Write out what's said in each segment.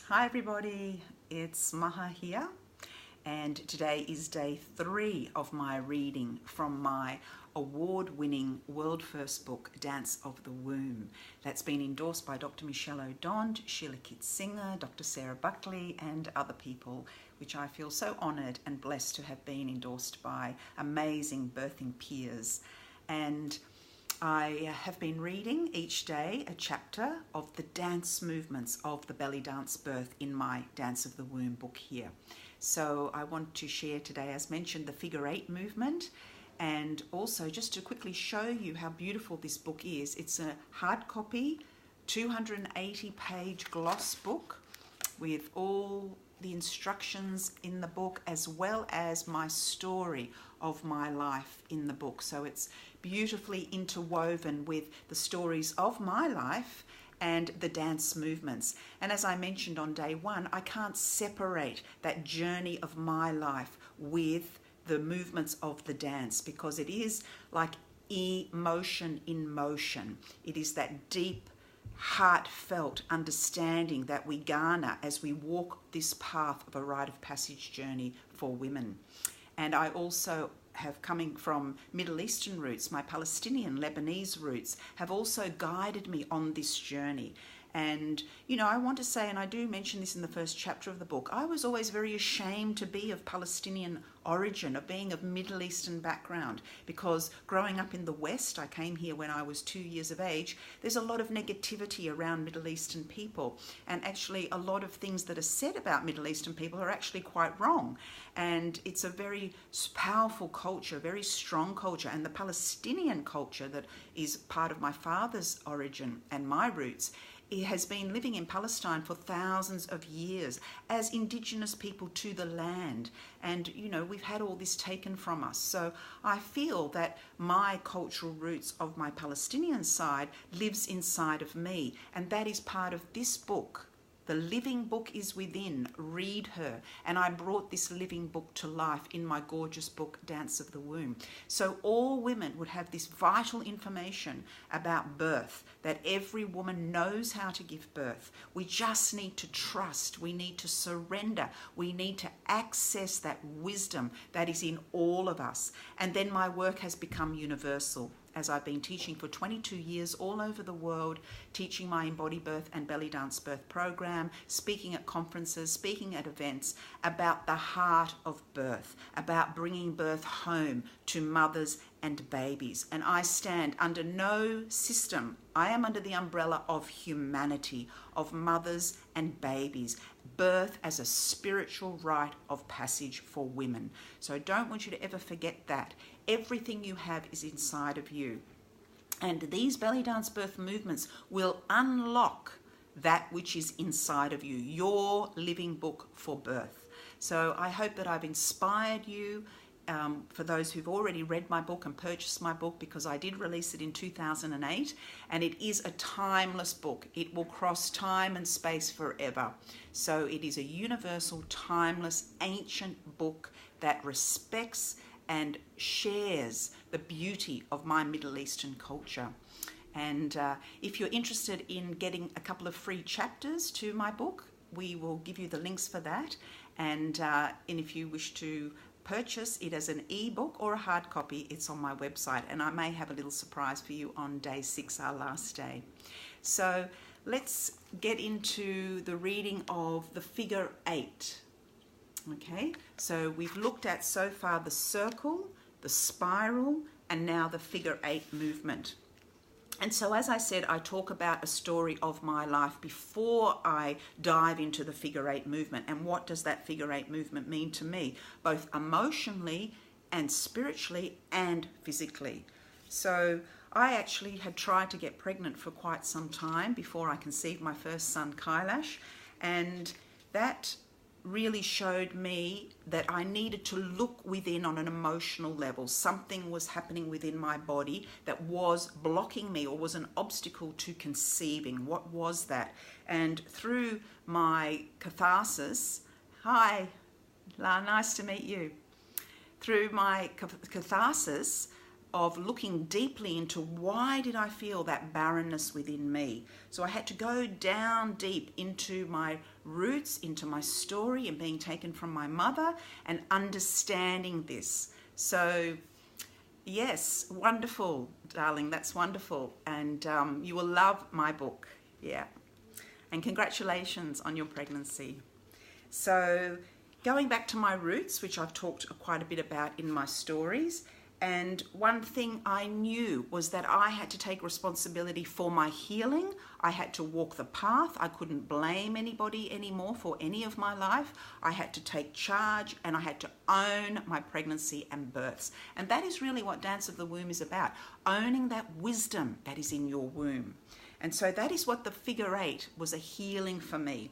Hi everybody, it's Maha here, and today is day 3 of my reading from my award-winning world first book, Dance of the Womb. That's been endorsed by Dr. Michel Odent, Sheila Kitzinger, Dr. Sarah Buckley and other people, which I feel so honoured and blessed to have been endorsed by amazing birthing peers. And I have been reading each day a chapter of the dance movements of the Belly Dance Birth in my Dance of the Womb book here. So I want to share today, as mentioned, the figure 8 movement, and also just to quickly show you how beautiful this book is. It's a hard copy, 280-page gloss book with all the instructions in the book, as well as my story of my life in the book. So it's beautifully interwoven with the stories of my life and the dance movements. And as I mentioned on day 1, I can't separate that journey of my life with the movements of the dance, because it is like emotion in motion. It is that deep, heartfelt understanding that we garner as we walk this path of a rite of passage journey for women. And I also have, coming from Middle Eastern roots, my Palestinian Lebanese roots have also guided me on this journey. And, you know, I want to say, and I do mention this in the first chapter of the book, I was always very ashamed to be of Palestinian origin, of being of Middle Eastern background, because growing up in the West, I came here when I was 2 years of age, there's a lot of negativity around Middle Eastern people. And actually a lot of things that are said about Middle Eastern people are actually quite wrong. And it's a very powerful culture, very strong culture. And the Palestinian culture that is part of my father's origin and my roots, it has been living in Palestine for thousands of years as indigenous people to the land. And, you know, we've had all this taken from us. So I feel that my cultural roots of my Palestinian side lives inside of me. And that is part of this book. The living book is within. Read her. And I brought this living book to life in my gorgeous book, Dance of the Womb. So all women would have this vital information about birth, that every woman knows how to give birth. We just need to trust. We need to surrender. We need to access that wisdom that is in all of us. And then my work has become universal, as I've been teaching for 22 years all over the world, teaching my Embody Birth and Belly Dance Birth program, speaking at conferences, speaking at events about the heart of birth, about bringing birth home to mothers and babies. And I stand under no system. I am under the umbrella of humanity, of mothers and babies. Birth as a spiritual rite of passage for women. So I don't want you to ever forget that. Everything you have is inside of you. And these belly dance birth movements will unlock that which is inside of you, your living book for birth. So I hope that I've inspired you. For those who've already read my book and purchased my book, because I did release it in 2008, and it is a timeless book. It will cross time and space forever. So it is a universal, timeless, ancient book that respects and shares the beauty of my Middle Eastern culture. And if you're interested in getting a couple of free chapters to my book, we will give you the links for that. And if you wish to purchase it as an ebook or a hard copy, it's on my website, and I may have a little surprise for you on day 6, our last day. So let's get into the reading of the figure 8. Okay, so we've looked at so far the circle, the spiral, and now the figure 8 movement. And so, as I said, I talk about a story of my life before I dive into the figure 8 movement. And what does that figure 8 movement mean to me, both emotionally and spiritually and physically? So I actually had tried to get pregnant for quite some time before I conceived my first son, Kailash. And that really showed me that I needed to look within on an emotional level. Something was happening within my body that was blocking me or was an obstacle to conceiving. What was that? And through my catharsis, hi, La, nice to meet you. Through my catharsis, of looking deeply into why did I feel that barrenness within me. So I had to go down deep into my roots, into my story and being taken from my mother and understanding this. So yes, wonderful, darling, that's wonderful. And you will love my book, yeah. And congratulations on your pregnancy. So going back to my roots, which I've talked quite a bit about in my stories, and one thing I knew was that I had to take responsibility for my healing. I had to walk the path. I couldn't blame anybody anymore for any of my life. I had to take charge and I had to own my pregnancy and births. And that is really what Dance of the Womb is about, owning that wisdom that is in your womb. And so that is what the figure eight was, a healing for me.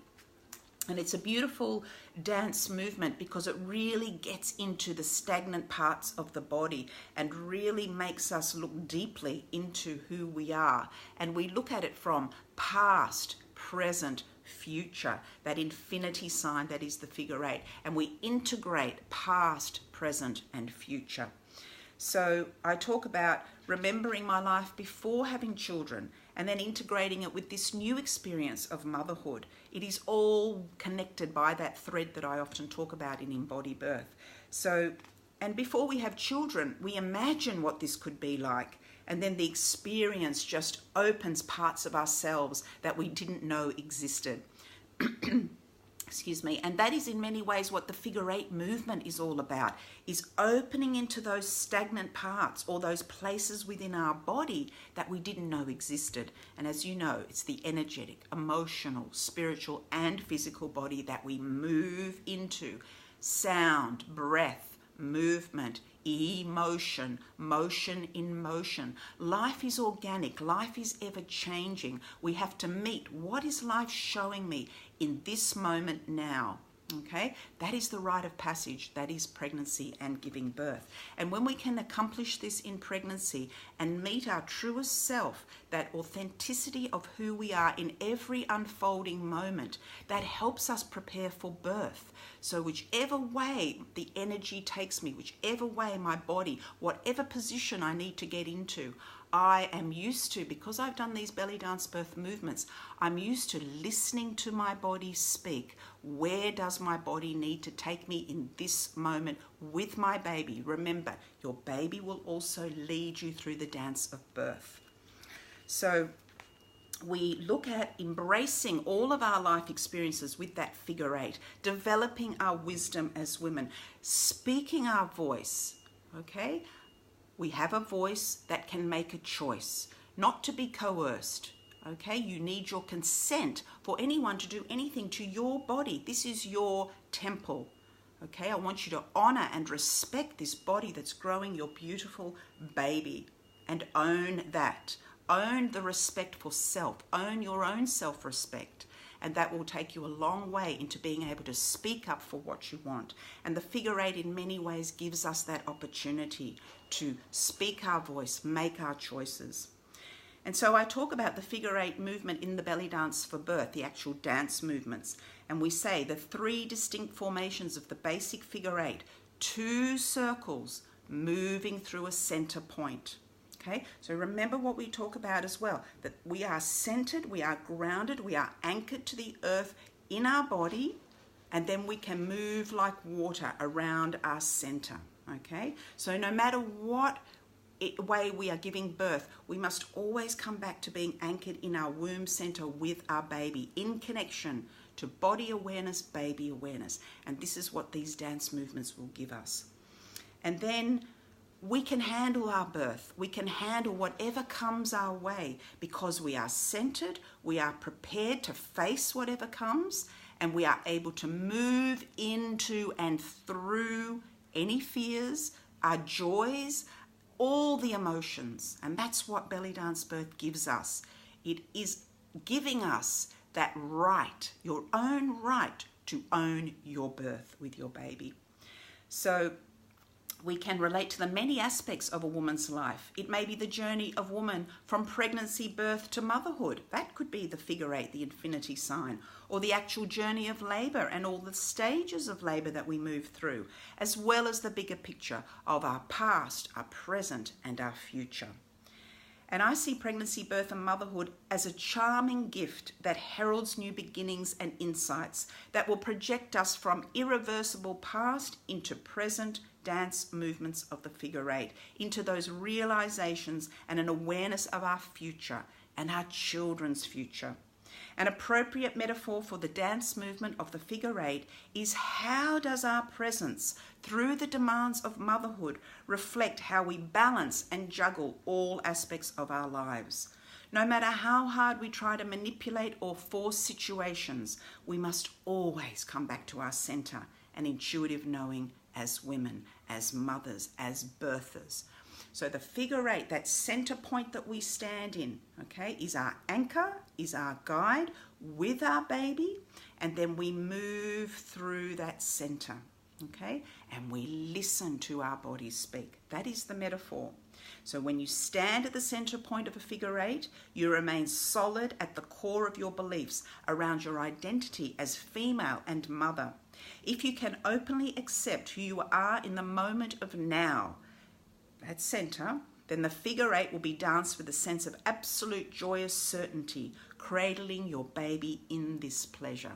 And it's a beautiful dance movement because it really gets into the stagnant parts of the body and really makes us look deeply into who we are. And we look at it from past, present, future, that infinity sign that is the figure eight. And we integrate past, present, and future. So I talk about remembering my life before having children and then integrating it with this new experience of motherhood. It is all connected by that thread that I often talk about in Embody Birth. So, and before we have children, we imagine what this could be like. And then the experience just opens parts of ourselves that we didn't know existed. Excuse me. And that is in many ways what the figure eight movement is all about, is opening into those stagnant parts or those places within our body that we didn't know existed. And as you know, it's the energetic, emotional, spiritual, and physical body that we move into. Sound, breath, movement, emotion, motion in motion. Life is organic. Life is ever changing. We have to meet what is life showing me in this moment now. Okay, that is the rite of passage. That is pregnancy and giving birth. And when we can accomplish this in pregnancy and meet our truest self, that authenticity of who we are in every unfolding moment, that helps us prepare for birth. So whichever way the energy takes me, whichever way my body, whatever position I need to get into, I am used to, because I've done these belly dance birth movements, I'm used to listening to my body speak. Where does my body need to take me in this moment with my baby? Remember, your baby will also lead you through the dance of birth. So we look at embracing all of our life experiences with that figure eight, developing our wisdom as women, speaking our voice, okay? We have a voice that can make a choice, not to be coerced, okay? You need your consent for anyone to do anything to your body. This is your temple, okay? I want you to honor and respect this body that's growing your beautiful baby and own that. Own the respect for self. Own your own self-respect. And that will take you a long way into being able to speak up for what you want. And the figure eight in many ways gives us that opportunity to speak our voice, make our choices. And so I talk about the figure eight movement in the belly dance for birth, the actual dance movements. And we say the three distinct formations of the basic figure eight, 2 circles moving through a center point. Okay, so remember what we talk about as well, that we are centered, we are grounded, we are anchored to the earth in our body, and then we can move like water around our center. Okay, so no matter what way we are giving birth, we must always come back to being anchored in our womb center with our baby, in connection to body awareness, baby awareness. And this is what these dance movements will give us. And then we can handle our birth. We can handle whatever comes our way because we are centered, we are prepared to face whatever comes, and we are able to move into and through any fears, our joys, all the emotions. And that's what belly dance birth gives us. It is giving us that right, your own right to own your birth with your baby. So We can relate to the many aspects of a woman's life. It may be the journey of woman from pregnancy, birth to motherhood. That could be the figure 8, the infinity sign, or the actual journey of labour and all the stages of labour that we move through, as well as the bigger picture of our past, our present, and our future. And I see pregnancy, birth, and motherhood as a charming gift that heralds new beginnings and insights that will project us from irreversible past into present dance movements of the figure 8, into those realizations and an awareness of our future and our children's future. An appropriate metaphor for the dance movement of the figure 8 is how does our presence through the demands of motherhood reflect how we balance and juggle all aspects of our lives. No matter how hard we try to manipulate or force situations, we must always come back to our center and intuitive knowing as women, as mothers, as birthers. So the figure 8, that center point that we stand in, okay, is our anchor, is our guide with our baby, and then we move through that center, okay, and we listen to our bodies speak. That is the metaphor. So when you stand at the center point of a figure 8, you remain solid at the core of your beliefs around your identity as female and mother. If you can openly accept who you are in the moment of now, that center, then the figure 8 will be danced with a sense of absolute joyous certainty, cradling your baby in this pleasure.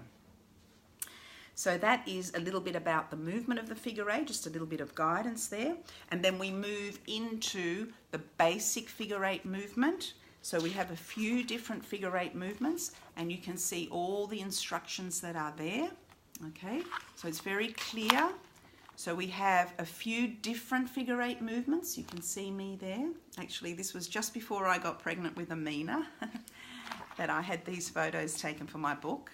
So that is a little bit about the movement of the figure 8, just a little bit of guidance there. And then we move into the basic figure 8 movement. So we have a few different figure 8 movements, and you can see all the instructions that are there. Okay, so it's very clear. So we have a few different figure 8 movements. You can see me there. Actually, this was just before I got pregnant with Amina that I had these photos taken for my book.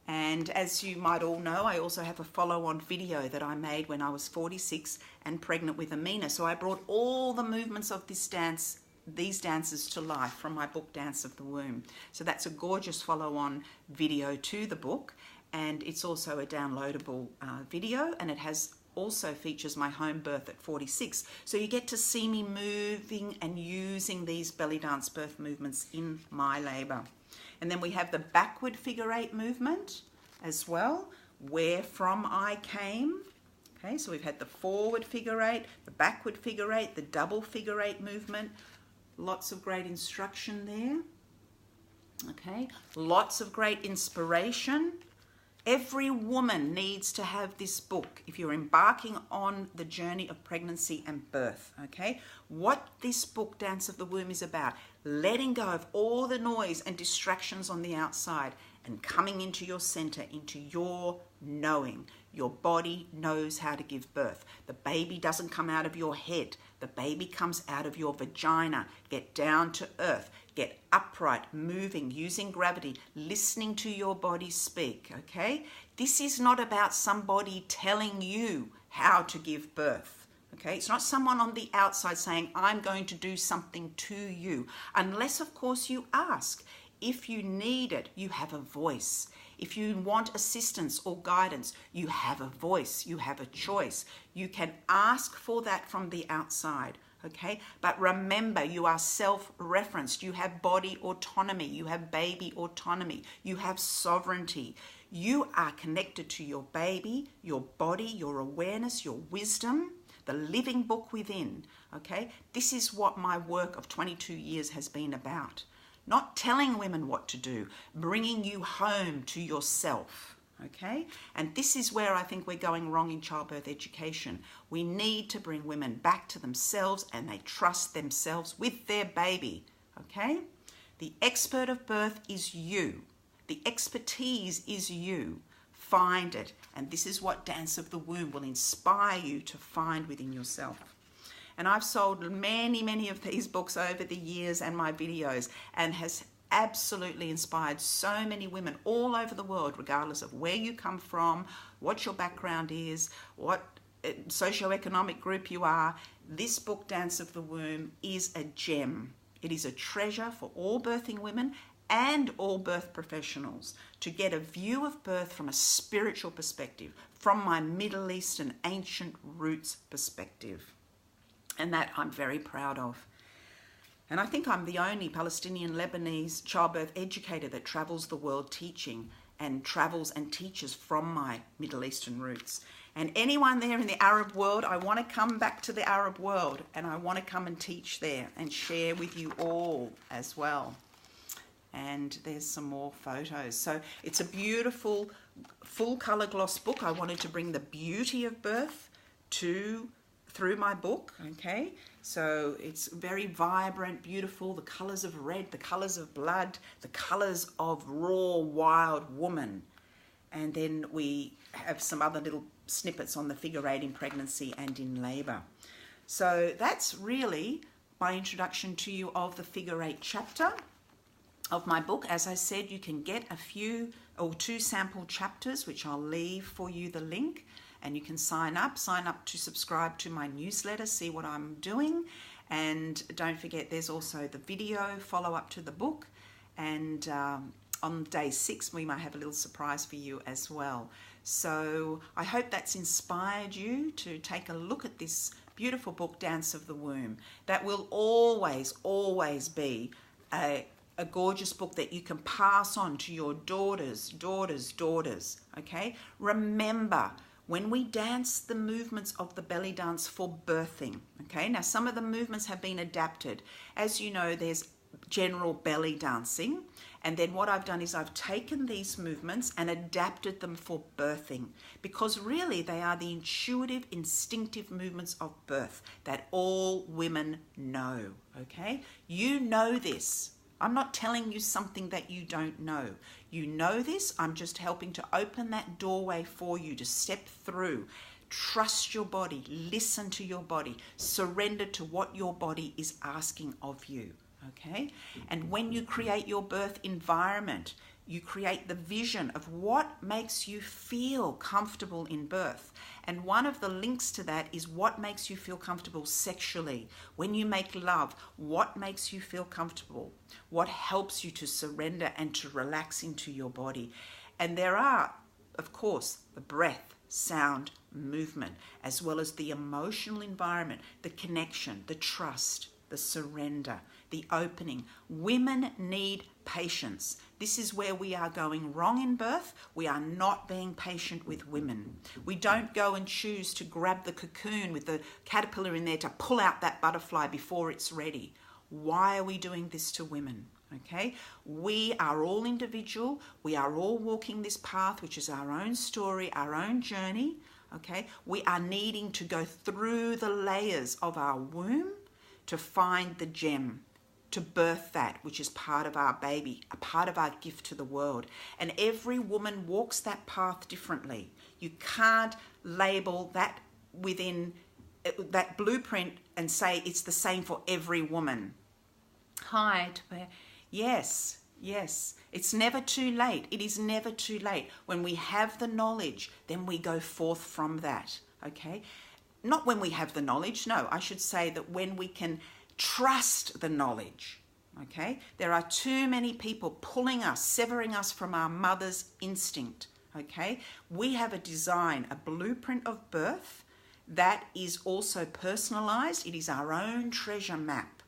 And as you might all know, I also have a follow-on video that I made when I was 46 and pregnant with Amina. So I brought all the movements of this dance, these dances to life from my book, Dance of the Womb. So that's a gorgeous follow-on video to the book. And it's also a downloadable video, and it also features my home birth at 46. So you get to see me moving and using these belly dance birth movements in my labour. And then we have the backward figure 8 movement as well, where from I came. Okay, so we've had the forward figure 8, the backward figure 8, the double figure 8 movement. Lots of great instruction there. Okay, lots of great inspiration. Every woman needs to have this book if you're embarking on the journey of pregnancy and birth, okay? What this book, Dance of the Womb, is about, letting go of all the noise and distractions on the outside and coming into your center, into your knowing. Your body knows how to give birth. The baby doesn't come out of your head. The baby comes out of your vagina. Get down to earth. Get upright, moving, using gravity, listening to your body speak, okay? This is not about somebody telling you how to give birth, okay? It's not someone on the outside saying, I'm going to do something to you. Unless, of course, you ask. If you need it, you have a voice. If you want assistance or guidance, you have a voice, you have a choice. You can ask for that from the outside. Okay, but remember, you are self-referenced. You have body autonomy. You have baby autonomy. You have sovereignty. You are connected to your baby, your body, your awareness, your wisdom, the living book within. Okay, this is what my work of 22 years has been about. Not telling women what to do, bringing you home to yourself. Okay, and this is where I think we're going wrong in childbirth education. We need to bring women back to themselves, and they trust themselves with their baby. Okay, the expert of birth is you. The expertise is you. Find it, and this is what Dance of the Womb will inspire you to find within yourself. And I've sold many of these books over the years and my videos, and has absolutely inspired so many women all over the world, regardless of where you come from, what your background is, what socioeconomic group you are. This book, Dance of the Womb, is a gem. It is a treasure for all birthing women and all birth professionals to get a view of birth from a spiritual perspective, from my Middle Eastern ancient roots perspective. And that I'm very proud of. And I think I'm the only Palestinian Lebanese childbirth educator that travels the world teaching and travels and teaches from my Middle Eastern roots. And anyone there in the Arab world, I want to come back to the Arab world and I want to come and teach there and share with you all as well. And there's some more photos. So it's a beautiful full color gloss book. I wanted to bring the beauty of birth through my book, okay? So it's very vibrant, beautiful, the colors of red, the colors of blood, the colors of raw, wild woman. And then we have some other little snippets on the figure 8 in pregnancy and in labor. So that's really my introduction to you of the figure 8 chapter of my book. As I said, you can get a few or 2 sample chapters, which I'll leave for you the link, and you can sign up to subscribe to my newsletter, see what I'm doing. And don't forget, there's also the video follow up to the book. And on day 6, we might have a little surprise for you as well. So I hope that's inspired you to take a look at this beautiful book, Dance of the Womb. That will always, always be a gorgeous book that you can pass on to your daughters, okay? Remember, when we dance the movements of the belly dance for birthing, okay? Now, some of the movements have been adapted. As you know, there's general belly dancing. And then what I've done is I've taken these movements and adapted them for birthing, because really they are the intuitive, instinctive movements of birth that all women know, okay? You know this. I'm not telling you something that you don't know. You know this. I'm just helping to open that doorway for you to step through. Trust your body. Listen to your body. Surrender to what your body is asking of you. Okay? And when you create your birth environment, you create the vision of what makes you feel comfortable in birth. And one of the links to that is what makes you feel comfortable sexually. When you make love, what makes you feel comfortable? What helps you to surrender and to relax into your body? And there are, of course, the breath, sound, movement, as well as the emotional environment, the connection, the trust, the surrender, the opening. Women need patience. This is where we are going wrong in birth. We are not being patient with women. We don't go and choose to grab the cocoon with the caterpillar in there to pull out that butterfly before it's ready. Why are we doing this to women? Okay, we are all individual. We are all walking this path, which is our own story, our own journey. Okay, we are needing to go through the layers of our womb to find the gem, to birth that which is part of our baby, a part of our gift to the world. And every woman walks that path differently. You can't label that within that blueprint and say it's the same for every woman. Hi, yes, it's never too late. It is never too late. When we have the knowledge, then we go forth from that, okay? Not when we have the knowledge, no, I should say that when we can trust the knowledge, okay? There are too many people pulling us, severing us from our mother's instinct, okay? We have a design, a blueprint of birth that is also personalized. It is our own treasure map,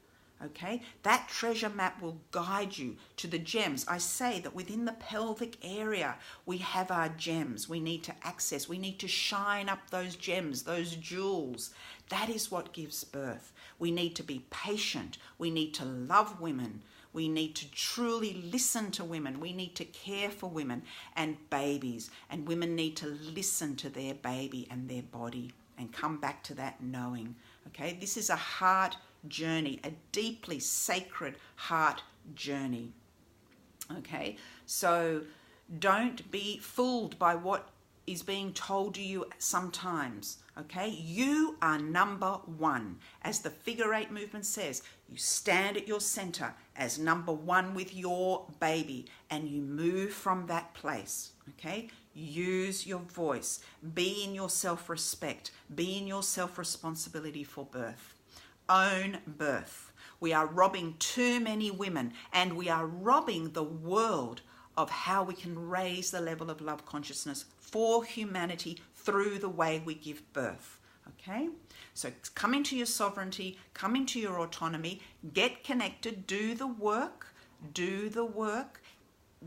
okay? That treasure map will guide you to the gems. I say that within the pelvic area, we have our gems. We need to access, we need to shine up those gems, those jewels. That is what gives birth. We need to be patient. We need to love women. We need to truly listen to women. We need to care for women and babies. And women need to listen to their baby and their body and come back to that knowing. Okay, this is a heart journey, a deeply sacred heart journey. Okay, so don't be fooled by what is being told to you sometimes. Okay, you are number one. As the figure 8 movement says, you stand at your center as number one with your baby and you move from that place. Okay, use your voice, be in your self-respect, be in your self-responsibility for birth. Own birth. We are robbing too many women, and we are robbing the world of how we can raise the level of love consciousness for humanity through the way we give birth. Okay? So come into your sovereignty, come into your autonomy, get connected, do the work,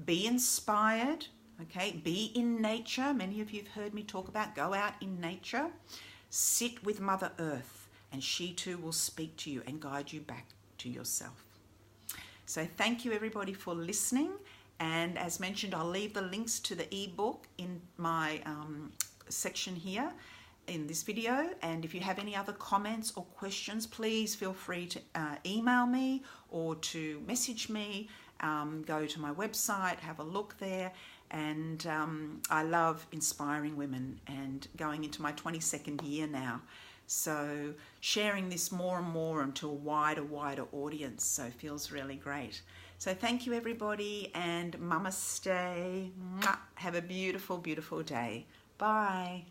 be inspired, okay? Be in nature. Many of you have heard me talk about go out in nature. Sit with Mother Earth, and she too will speak to you and guide you back to yourself. So thank you everybody for listening. And as mentioned, I'll leave the links to the ebook in my section here in this video. And if you have any other comments or questions, please feel free to email me or to message me. Go to my website, have a look there. And I love inspiring women and going into my 22nd year now. So sharing this more and more into a wider audience. So it feels really great. So thank you everybody, and namaste. Have a beautiful, beautiful day. Bye.